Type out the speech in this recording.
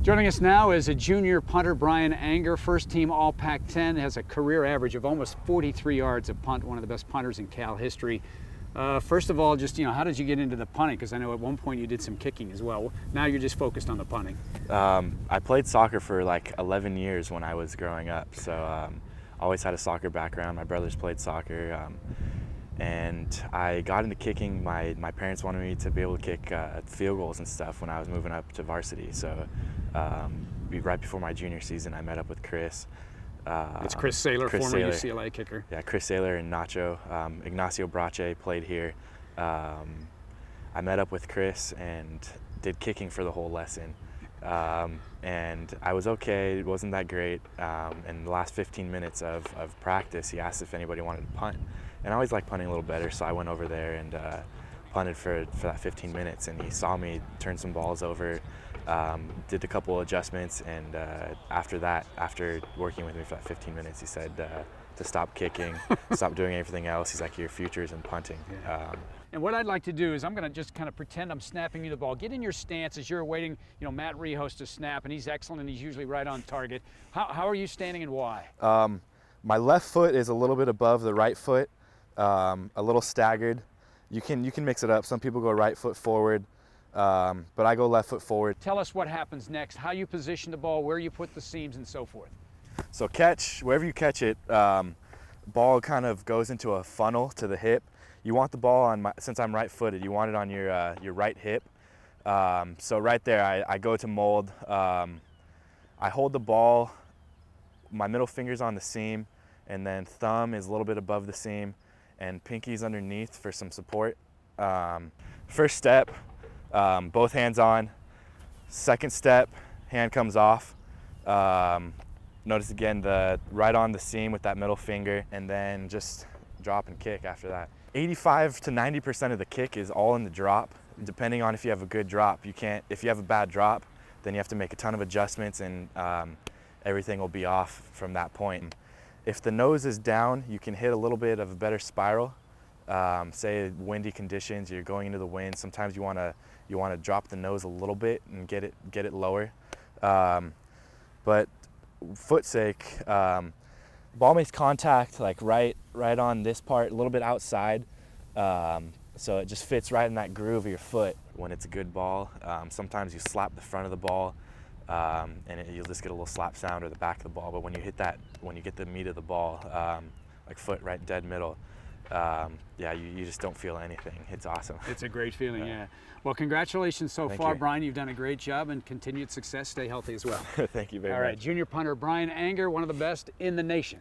Joining us now is a junior punter, Bryan Anger, first team All-Pac-10, has a career average of almost 43 yards a punt, one of the best punters in Cal history. First of all, just, how did you get into the punting? Because I know at one point you did some kicking as well. Now you're just focused on the punting. I played soccer for like 11 years when I was growing up, so always had a soccer background. My brothers played soccer, and I got into kicking. My parents wanted me to be able to kick field goals and stuff when I was moving up to varsity. So right before my junior season, I met up with Chris. It's Chris Saylor, former UCLA kicker. Yeah, Chris Saylor and Nacho. Ignacio Brache played here. I met up with Chris and did kicking for the whole lesson. And I was okay, it wasn't that great. In the last 15 minutes of practice, he asked if anybody wanted to punt. And I always like punting a little better, so I went over there and punted for that 15 minutes. And he saw me turn some balls over, did a couple adjustments, and after that, after working with me for that 15 minutes, he said to stop kicking, stop doing everything else. He's like, your future is in punting. Yeah. And what I'd like to do is I'm going to just kind of pretend I'm snapping you the ball. Get in your stance as you're awaiting, Matt Rehos to snap, and he's excellent and he's usually right on target. How are you standing and why? My left foot is a little bit above the right foot, a little staggered. You can mix it up. Some people go right foot forward, but I go left foot forward. Tell us what happens next, how you position the ball, where you put the seams, and so forth. So wherever you catch it, ball kind of goes into a funnel to the hip. You want the ball on since I'm right-footed, you want it on your right hip. So right there, I go to mold. I hold the ball, my middle finger's on the seam, and then thumb is a little bit above the seam, and pinky's underneath for some support. First step, both hands on. Second step, hand comes off. Notice again right on the seam with that middle finger, and then just drop and kick after that. 85 to 90% of the kick is all in the drop, depending on if you have a good drop. If you have a bad drop, then you have to make a ton of adjustments, and everything will be off from that point. If the nose is down, you can hit a little bit of a better spiral. Say windy conditions, you're going into the wind. Sometimes you want to drop the nose a little bit and get it lower. But foot sake, ball makes contact like right on this part, a little bit outside, so it just fits right in that groove of your foot. When it's a good ball, sometimes you slap the front of the ball, and you'll just get a little slap sound, or the back of the ball. But when you hit that, when you get the meat of the ball, like foot right dead middle, yeah, you just don't feel anything. It's awesome. It's a great feeling, yeah. Well, congratulations so far, Bryan. You've done a great job, and continued success. Stay healthy as well. Thank you very much. All right, junior punter Bryan Anger, one of the best in the nation.